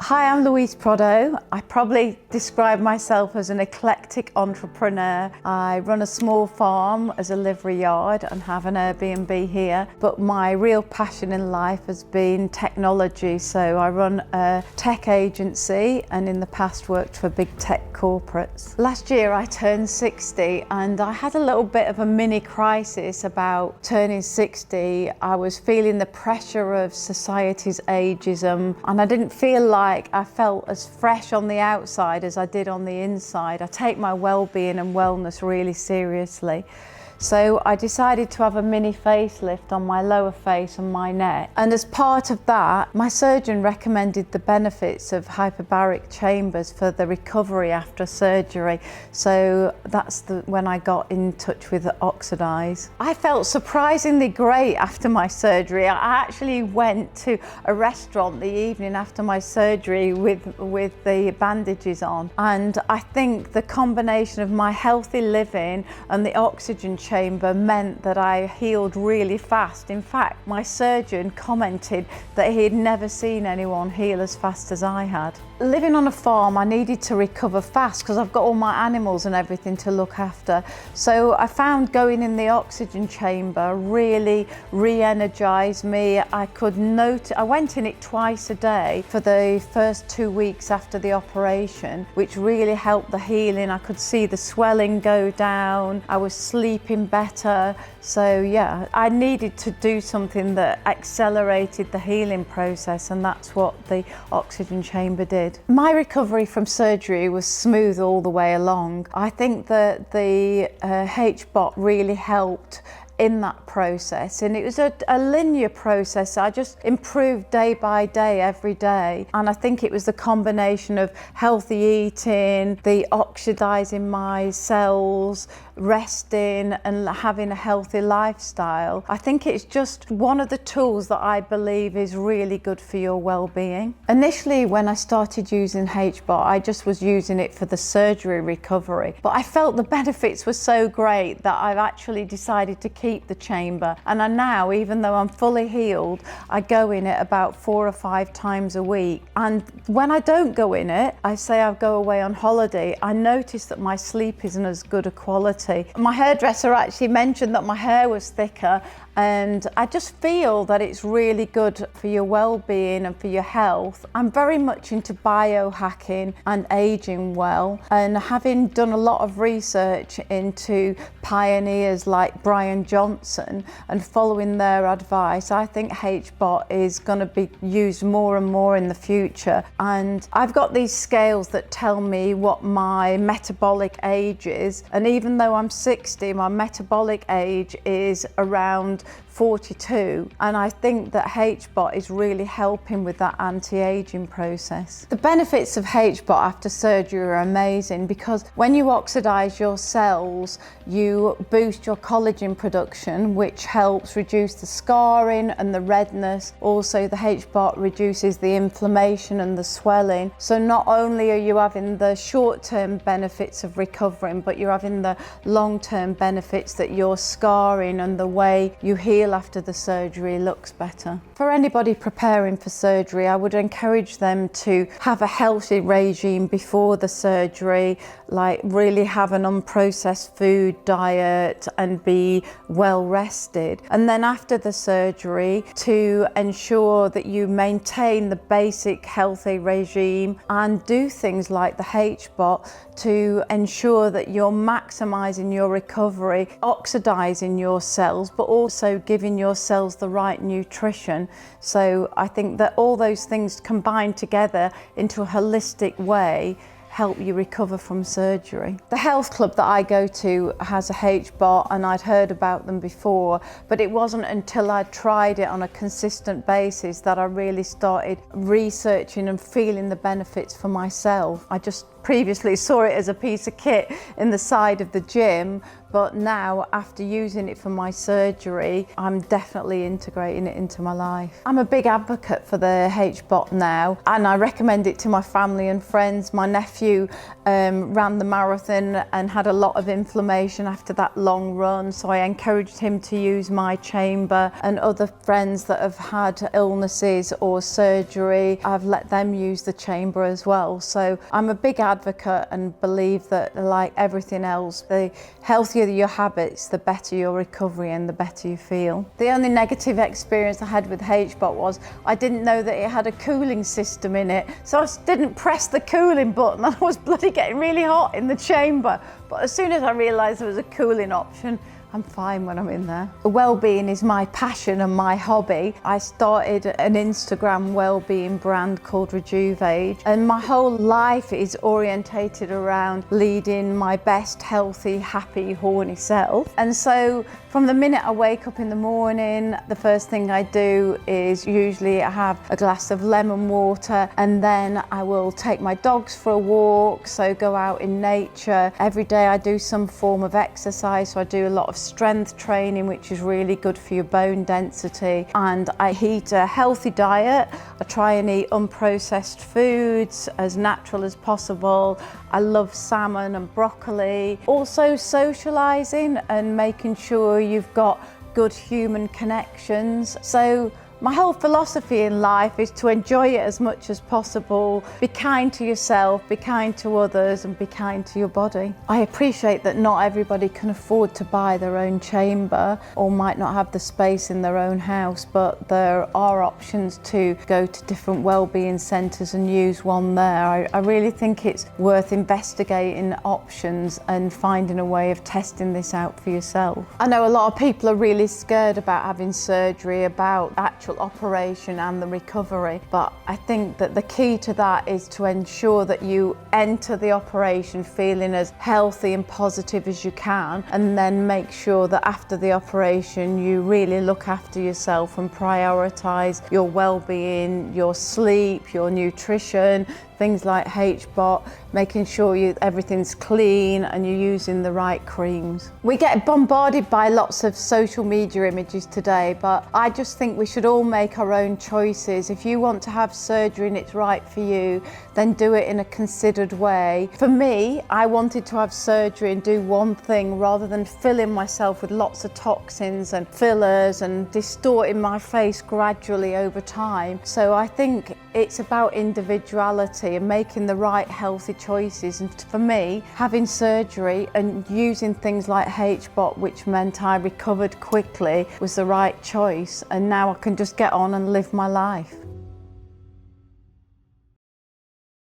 Hi, I'm Louise Proddow. I probably describe myself as an eclectic entrepreneur. I run a small farm as a livery yard and have an Airbnb here, but my real passion in life has been technology. So I run a tech agency and in the past worked for big tech corporates. Last year I turned 60 and I had a little bit of a mini crisis about turning 60. I was feeling the pressure of society's ageism and I didn't feel like I felt as fresh on the outside as I did on the inside. I take my well-being and wellness really seriously. So I decided to have a mini facelift on my lower face and my neck. And as part of that, my surgeon recommended the benefits of hyperbaric chambers for the recovery after surgery. So that's when I got in touch with Oxydise. I felt surprisingly great after my surgery. I actually went to a restaurant the evening after my surgery with the bandages on. And I think the combination of my healthy living and the oxygen chamber meant that I healed really fast. In fact, my surgeon commented that he had never seen anyone heal as fast as I had. Living on a farm, I needed to recover fast because I've got all my animals and everything to look after. So I found going in the oxygen chamber really re-energized me. I went in it twice a day for the first 2 weeks after the operation, which really helped the healing. I could see the swelling go down. I was sleeping better. So yeah, I needed to do something that accelerated the healing process, and that's what the oxygen chamber did. My recovery from surgery was smooth all the way along. I think that the HBOT really helped in that process, and it was a linear process. I just improved day by day, every day, and I think it was the combination of healthy eating, the oxidizing my cells, resting and having a healthy lifestyle. I think it's just one of the tools that I believe is really good for your well-being. Initially, when I started using HBOT, I just was using it for the surgery recovery, but I felt the benefits were so great that I've actually decided to keep the chamber. And I now, even though I'm fully healed, I go in it about 4 or 5 times a week. And when I don't go in it, I say I go away on holiday, I notice that my sleep isn't as good a quality. My hairdresser actually mentioned that my hair was thicker, and I just feel that it's really good for your well-being and for your health. I'm very much into biohacking and aging well, and having done a lot of research into pioneers like Brian Johnson and following their advice, I think HBOT is going to be used more and more in the future. And I've got these scales that tell me what my metabolic age is, and even though I'm 60, my metabolic age is around 42, and I think that HBOT is really helping with that anti-aging process. The benefits of HBOT after surgery are amazing because when you oxidize your cells, you boost your collagen production, which helps reduce the scarring and the redness. Also, the HBOT reduces the inflammation and the swelling. So not only are you having the short-term benefits of recovering, but you're having the long-term benefits that your scarring and the way you heal after the surgery looks better. For anybody preparing for surgery, I would encourage them to have a healthy regime before the surgery, like really have an unprocessed food diet and be well rested. And then after the surgery, to ensure that you maintain the basic healthy regime and do things like the HBOT to ensure that you're maximizing your recovery, oxidizing your cells, but also giving your cells the right nutrition. So I think that all those things combined together into a holistic way help you recover from surgery. The health club that I go to has a HBOT, and I'd heard about them before, but it wasn't until I'd tried it on a consistent basis that I really started researching and feeling the benefits for myself. I just previously saw it as a piece of kit in the side of the gym, but now after using it for my surgery, I'm definitely integrating it into my life. I'm a big advocate for the HBOT now, and I recommend it to my family and friends. My nephew ran the marathon and had a lot of inflammation after that long run, so I encouraged him to use my chamber, and other friends that have had illnesses or surgery, I've let them use the chamber as well. So I'm a big advocate and believe that, like everything else, the healthier your habits, the better your recovery and the better you feel. The only negative experience I had with HBOT was I didn't know that it had a cooling system in it, so I didn't press the cooling button and I was bloody getting really hot in the chamber. But as soon as I realised there was a cooling option, I'm fine when I'm in there. Wellbeing is my passion and my hobby. I started an Instagram wellbeing brand called Rejuvenate, and my whole life is orientated around leading my best, healthy, happy, horny self. And so from the minute I wake up in the morning, the first thing I do is usually I have a glass of lemon water, and then I will take my dogs for a walk, so go out in nature. Every day I do some form of exercise, so I do a lot of strength training, which is really good for your bone density, and I eat a healthy diet. I try and eat unprocessed foods, as natural as possible. I love salmon and broccoli. Also socialising and making sure you've got good human connections. So my whole philosophy in life is to enjoy it as much as possible, be kind to yourself, be kind to others, and be kind to your body. I appreciate that not everybody can afford to buy their own chamber or might not have the space in their own house, but there are options to go to different wellbeing centres and use one there. I really think it's worth investigating options and finding a way of testing this out for yourself. I know a lot of people are really scared about having surgery, about actual operation and the recovery, but I think that the key to that is to ensure that you enter the operation feeling as healthy and positive as you can, and then make sure that after the operation you really look after yourself and prioritise your well-being, your sleep, your nutrition, things like HBOT, making sure everything's clean and you're using the right creams. We get bombarded by lots of social media images today, but I just think we should all make our own choices. If you want to have surgery and it's right for you, then do it in a considered way. For me, I wanted to have surgery and do one thing rather than filling myself with lots of toxins and fillers and distorting my face gradually over time. So I think it's about individuality and making the right healthy choices. And for me, having surgery and using things like HBOT, which meant I recovered quickly, was the right choice. And now I can just get on and live my life.